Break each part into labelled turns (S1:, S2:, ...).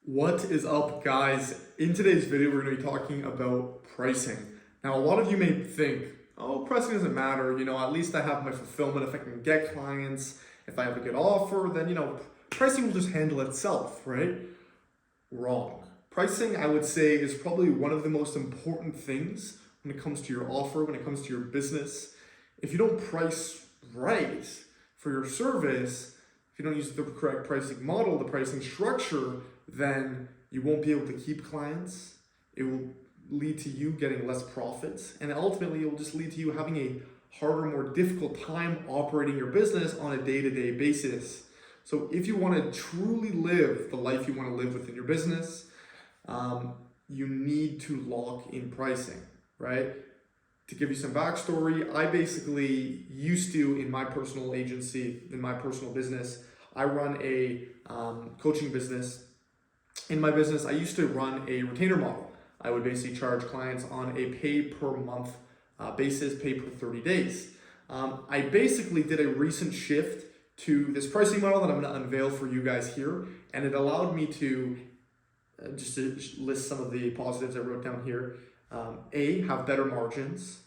S1: What is up, guys? In today's video, we're going to be talking about pricing. Now, a lot of you may think, oh, pricing doesn't matter. At least I have my fulfillment. If I can get clients, if I have a good offer, then, pricing will just handle itself, right? Wrong. Pricing, I would say, is probably one of the most important things when it comes to your offer, when it comes to your business. If you don't price right for your service, if you don't use the correct pricing model, the pricing structure, then you won't be able to keep clients. It will lead to you getting less profits, and ultimately it will just lead to you having a harder, more difficult time operating your business on a day-to-day basis. So if you want to truly live the life you want to live within your business, you need to lock in pricing, right? To give you some backstory, I basically used to, in my personal agency, in my personal business, I run a coaching business. In my business, I used to run a retainer model. I would basically charge clients on a pay per month basis, pay per 30 days. I basically did a recent shift to this pricing model that I'm going to unveil for you guys here, and it allowed me to, just to list some of the positives I wrote down here, A, have better margins.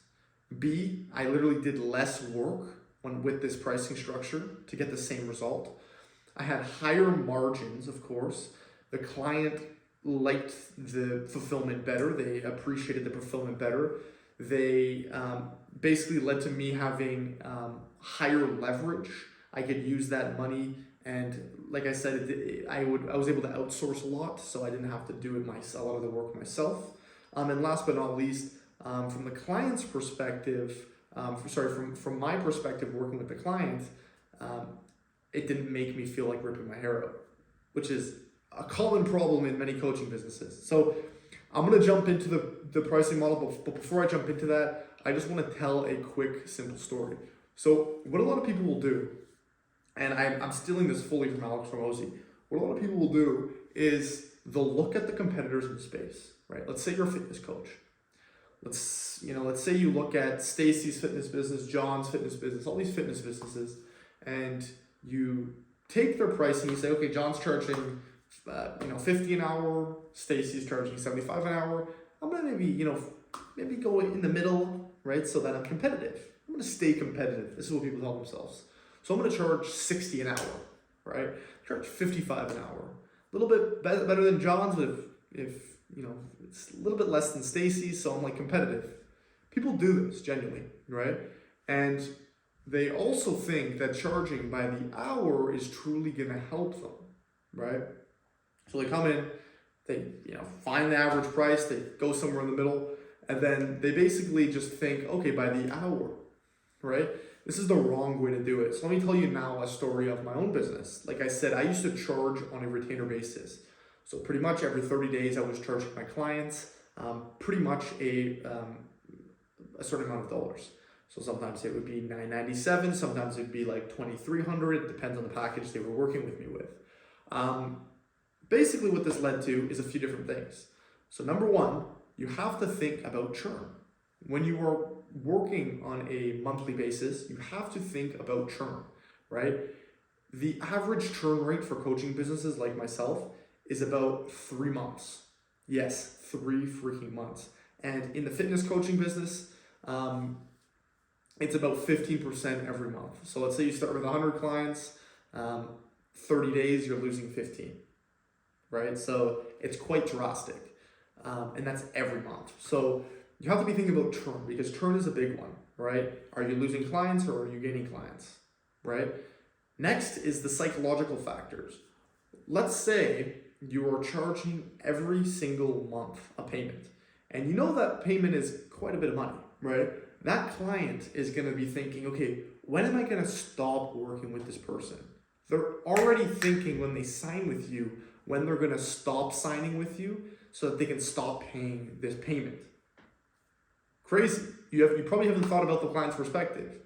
S1: B, I literally did less work with this pricing structure to get the same result. I had higher margins, of course. The client liked the fulfillment better. They appreciated the fulfillment better. They basically led to me having higher leverage. I could use that money, and like I said, I was able to outsource a lot, so I didn't have to do a lot of the work myself. And last but not least, from the client's perspective, from my perspective, working with the client, it didn't make me feel like ripping my hair out, which is a common problem in many coaching businesses. So I'm going to jump into the pricing model, but before I jump into that, I just want to tell a quick, simple story. So what a lot of people will do, and I'm stealing this fully from Alex Hormozi, what a lot of people will do is they'll look at the competitors in the space, right? Let's say you're a fitness coach. Let's say you look at Stacy's fitness business, John's fitness business, all these fitness businesses, and you take their pricing. You say, okay, John's charging, 50 an hour. Stacy's charging 75 an hour. I'm gonna maybe go in the middle, right? So that I'm competitive. I'm gonna stay competitive. This is what people tell themselves. So I'm gonna charge 60 an hour, right? Charge 55 an hour. A little bit better than John's, but if it's a little bit less than Stacy's, so I'm like competitive. People do this genuinely, right? And they also think that charging by the hour is truly gonna help them, right? So they come in, they find the average price, they go somewhere in the middle, and then they basically just think, okay, by the hour, right? This is the wrong way to do it. So let me tell you now a story of my own business. Like I said, I used to charge on a retainer basis. So pretty much every 30 days, I was charging my clients pretty much a certain amount of dollars. So sometimes it would be $997, sometimes it would be like $2,300. It depends on the package they were working with me with. Basically, what this led to is a few different things. So number one, you have to think about churn. When you are working on a monthly basis, you have to think about churn, right? The average churn rate for coaching businesses like myself is about 3 months. Yes, 3 freaking months. And in the fitness coaching business, it's about 15% every month. So let's say you start with 100 clients, 30 days, you're losing 15, right? So it's quite drastic. And that's every month. So you have to be thinking about churn, because churn is a big one, right? Are you losing clients or are you gaining clients, right? Next is the psychological factors. Let's say you are charging every single month a payment, and you know that payment is quite a bit of money, right? That client is going to be thinking, okay, when am I going to stop working with this person? They're already thinking when they sign with you, when they're going to stop signing with you so that they can stop paying this payment. Crazy. You probably haven't thought about the client's perspective.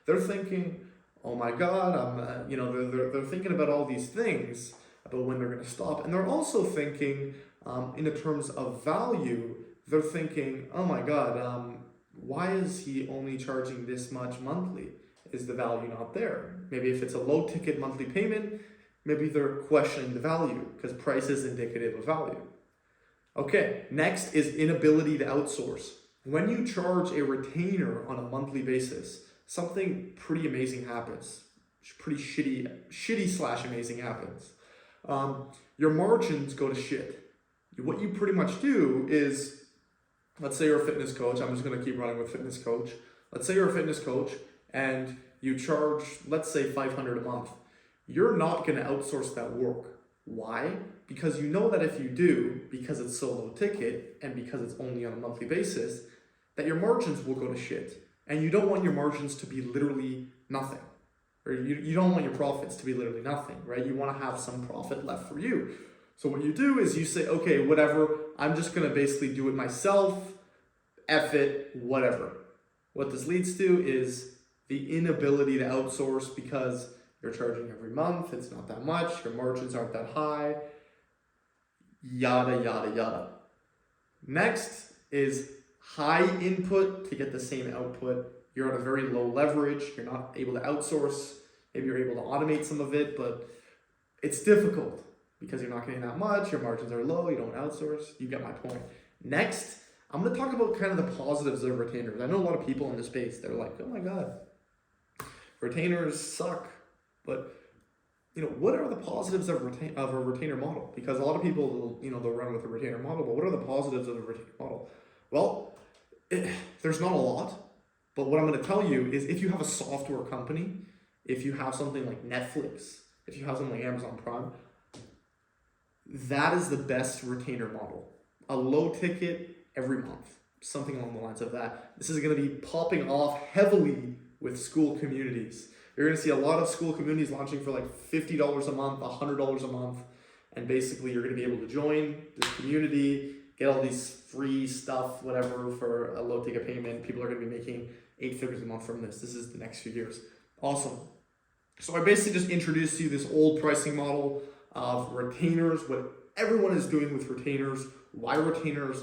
S1: They're thinking, oh my God, they're thinking about all these things about when they're going to stop. And they're also thinking, in the terms of value, they're thinking, oh my God, why is he only charging this much monthly? Is the value not there? Maybe if it's a low ticket monthly payment, Maybe they're questioning the value because price is indicative of value. Okay, next is inability to outsource. When you charge a retainer on a monthly basis, something pretty amazing happens. Pretty shitty slash amazing happens. Your margins go to shit. What you pretty much do is, let's say you're a fitness coach. I'm just going to keep running with fitness coach. Let's say you're a fitness coach and you charge, let's say $500 a month. You're not going to outsource that work. Why? Because you know that if you do, because it's so low ticket and because it's only on a monthly basis, that your margins will go to shit. And you don't want your margins to be literally nothing. Or you don't want your profits to be literally nothing, right? You want to have some profit left for you. So what you do is you say, okay, whatever, I'm just going to basically do it myself, F it, whatever. What this leads to is the inability to outsource because you're charging every month, it's not that much, your margins aren't that high, yada, yada, yada. Next is high input to get the same output. You're at a very low leverage, you're not able to outsource, maybe you're able to automate some of it, but it's difficult because you're not getting that much, your margins are low, you don't outsource, you get my point. Next, I'm going to talk about kind of the positives of retainers. I know a lot of people in this space, they're like, oh my God, retainers suck. But, what are the positives of a retainer model? Because a lot of people, they'll run with a retainer model, but what are the positives of a retainer model? Well, there's not a lot, but what I'm going to tell you is if you have a software company, if you have something like Netflix, if you have something like Amazon Prime, that is the best retainer model. A low ticket every month, something along the lines of that. This is going to be popping off heavily with school communities. You're going to see a lot of school communities launching for like $50 a month, $100 a month, and basically you're going to be able to join this community, get all these free stuff, whatever, for a low ticket payment. People are going to be making 8 figures a month from this. This is the next few years. Awesome. So I basically just introduced you this old pricing model of retainers, what everyone is doing with retainers, why retainers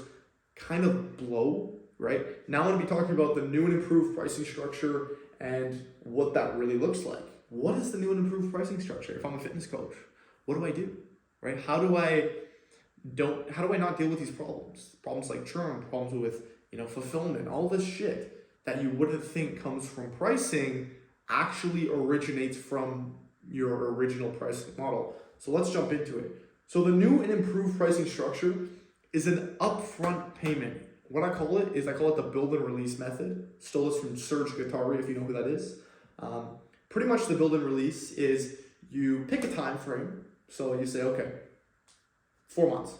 S1: kind of blow, right? Now I'm going to be talking about the new and improved pricing structure and what that really looks like. What is the new and improved pricing structure? If I'm a fitness coach, what do I do, right? How do I not deal with these problems? Problems like churn, problems with, fulfillment, all this shit that you wouldn't think comes from pricing actually originates from your original pricing model. So let's jump into it. So the new and improved pricing structure is an upfront payment. What I call it the build and release method. Stole this from Serge Guattari, if you know who that is. Pretty much the build and release is you pick a time frame. So you say, okay, 4 months.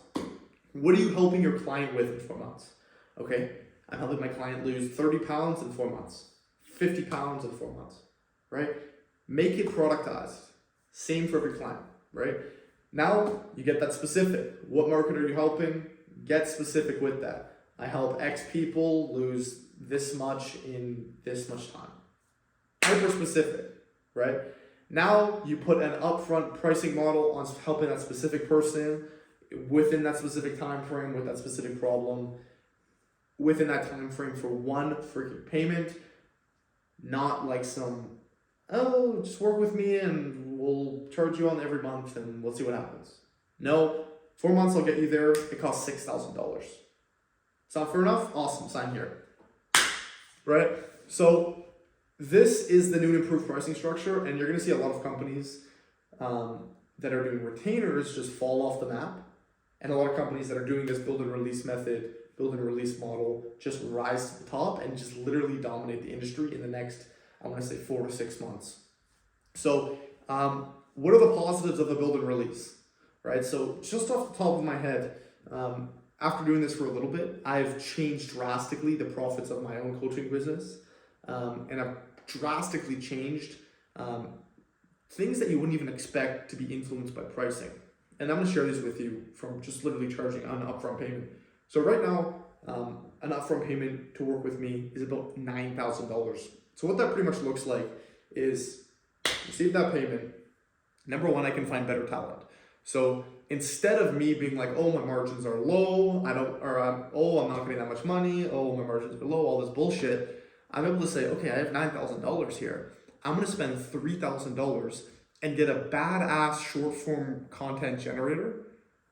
S1: What are you helping your client with in 4 months? Okay, I'm helping my client lose 30 pounds in 4 months, 50 pounds in 4 months, right? Make it productized. Same for every client, right? Now you get that specific. What market are you helping? Get specific with that. I help X people lose this much in this much time. Hyper specific, right? Now you put an upfront pricing model on helping that specific person within that specific time frame with that specific problem within that time frame for one freaking payment, not like some, oh, just work with me and we'll charge you on every month and we'll see what happens. No, 4 months I'll get you there. It costs $6,000. Sound fair enough? Awesome, sign here. Right? So this is the new and improved pricing structure, and you're going to see a lot of companies that are doing retainers just fall off the map, and a lot of companies that are doing this build and release method, build and release model, just rise to the top and just literally dominate the industry in the next, I want to say 4 to 6 months. So what are the positives of the build and release? Right? So just off the top of my head, after doing this for a little bit, I've changed drastically the profits of my own coaching business. And I've drastically changed things that you wouldn't even expect to be influenced by pricing. And I'm going to share these with you from just literally charging an upfront payment. So right now, an upfront payment to work with me is about $9,000. So what that pretty much looks like is receive that payment. Number one, I can find better talent. So instead of me being like, oh, my margins are low, I'm not getting that much money, oh, my margins are low, all this bullshit, I'm able to say, okay, I have $9,000 here. I'm going to spend $3,000 and get a badass short form content generator,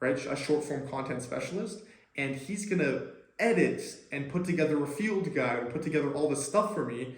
S1: right? A short form content specialist, and he's gonna edit and put together a field guide and put together all this stuff for me.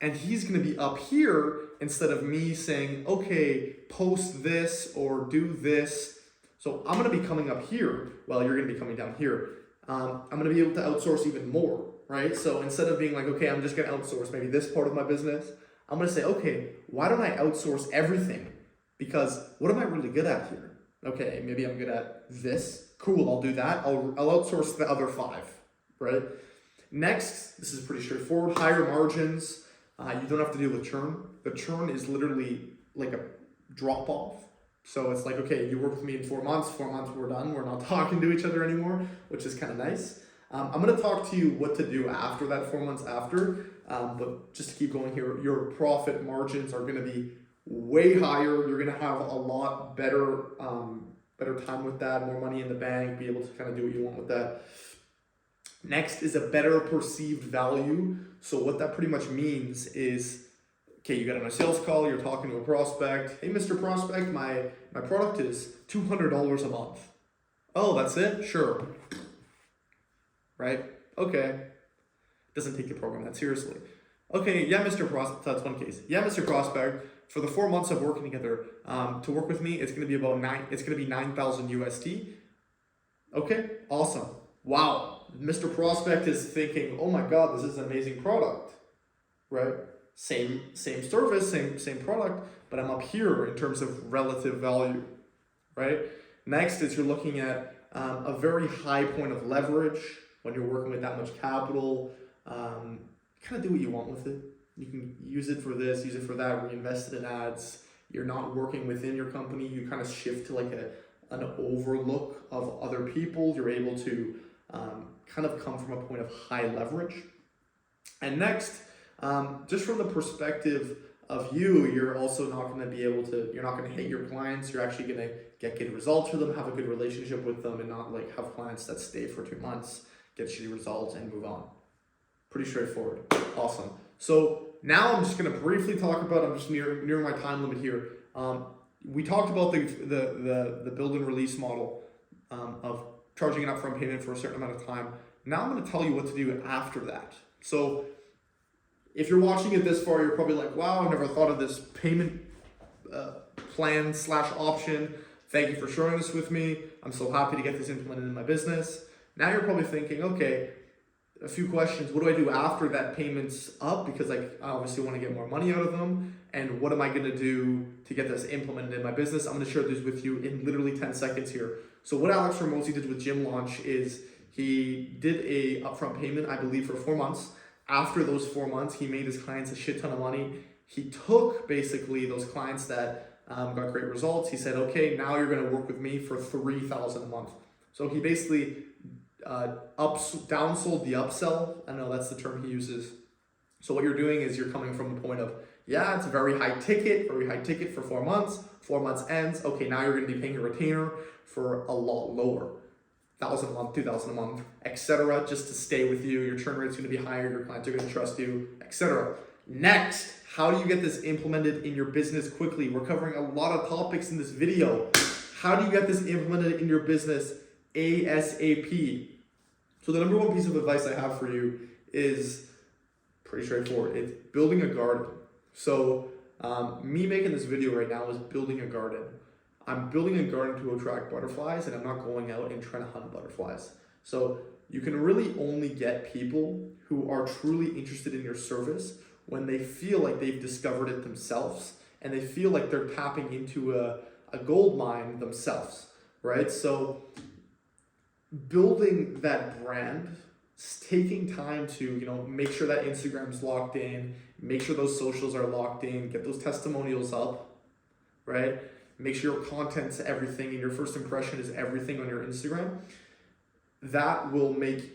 S1: And he's gonna be up here instead of me saying, okay, post this or do this. So I'm gonna be coming up here while you're gonna be coming down here. I'm gonna be able to outsource even more, right? So instead of being like, okay, I'm just gonna outsource maybe this part of my business, I'm gonna say, okay, why don't I outsource everything? Because what am I really good at here? Okay, maybe I'm good at this. Cool, I'll do that. I'll outsource the other 5, right? Next, this is pretty straightforward, higher margins. You don't have to deal with churn. The churn is literally like a drop off. So it's like, okay, you work with me in 4 months, we're done. We're not talking to each other anymore, which is kind of nice. I'm gonna talk to you what to do after that 4 months after, but just to keep going here, your profit margins are gonna be way higher. You're gonna have a lot better, better time with that, more money in the bank, be able to kind of do what you want with that. Next is a better perceived value. So what that pretty much means is, okay, you get on a sales call, you're talking to a prospect. Hey, Mr. Prospect, my product is $200 a month. Oh, that's it? Sure. Right? Okay. Doesn't take your program that seriously. Okay, yeah, Mr. Prospect, that's one case. Yeah, Mr. Prospect, for the 4 months of working together, to work with me, it's gonna be about 9,000 USD. Okay, awesome. Wow. Mr. Prospect is thinking, oh my God, this is an amazing product, right? Same service, same product, but I'm up here in terms of relative value, right? Next is you're looking at a very high point of leverage when you're working with that much capital. Kind of do what you want with it. You can use it for this, use it for that, reinvest it in ads. You're not working within your company. You kind of shift to like an overlook of other people. You're able to kind of come from a point of high leverage. And next, just from the perspective of you, you're also not going to be able to, you're not going to hate your clients. You're actually going to get good results for them, have a good relationship with them, and not like have clients that stay for 2 months, get shitty results, and move on. Pretty straightforward. Awesome. So now I'm just going to briefly talk about, I'm just near my time limit here. We talked about the build and release model of charging an upfront payment for a certain amount of time. Now I'm going to tell you what to do after that. So if you're watching it this far, you're probably like, wow, I never thought of this payment plan / option. Thank you for sharing this with me. I'm so happy to get this implemented in my business. Now you're probably thinking, okay, a few questions. What do I do after that payment's up? Because I obviously want to get more money out of them. And what am I going to do to get this implemented in my business? I'm going to share this with you in literally 10 seconds here. So what Alex Hormozi did with Gym Launch is he did a upfront payment, I believe, for 4 months. After those 4 months, he made his clients a shit ton of money. He took basically those clients that got great results. He said, okay, now you're going to work with me for $3,000 a month. So he basically downsold the upsell. I know that's the term he uses. So what you're doing is you're coming from a point of, yeah, it's very high ticket for 4 months. 4 months ends. Okay, now you're going to be paying a retainer for a lot lower. $1,000 a month, $2,000 a month, etc. Just to stay with you. Your churn rate's going to be higher. Your clients are going to trust you, etc. Next, how do you get this implemented in your business quickly? We're covering a lot of topics in this video. How do you get this implemented in your business ASAP? So the number one piece of advice I have for you is pretty straightforward. It's building a garden. So me making this video right now is building a garden. I'm building a garden to attract butterflies, and I'm not going out and trying to hunt butterflies. So you can really only get people who are truly interested in your service when they feel like they've discovered it themselves and they feel like they're tapping into a gold mine themselves, right? So building that brand, taking time to, make sure that Instagram's locked in, make sure those socials are locked in, get those testimonials up, right? Make sure your content's everything and your first impression is everything on your Instagram. That will make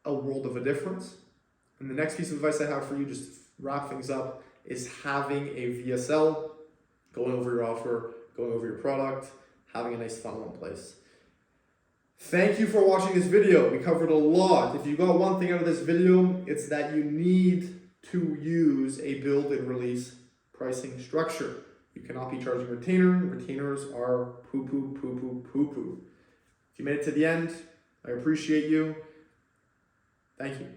S1: a world of a difference. And the next piece of advice I have for you, just to wrap things up, is having a VSL, going over your offer, going over your product, having a nice funnel in place. Thank you for watching this video. We covered a lot. If you got one thing out of this video, it's that you need to use a build and release pricing structure. You cannot be charging retainer. Retainers are poo poo, poo poo, poo poo. If you made it to the end, I appreciate you. Thank you.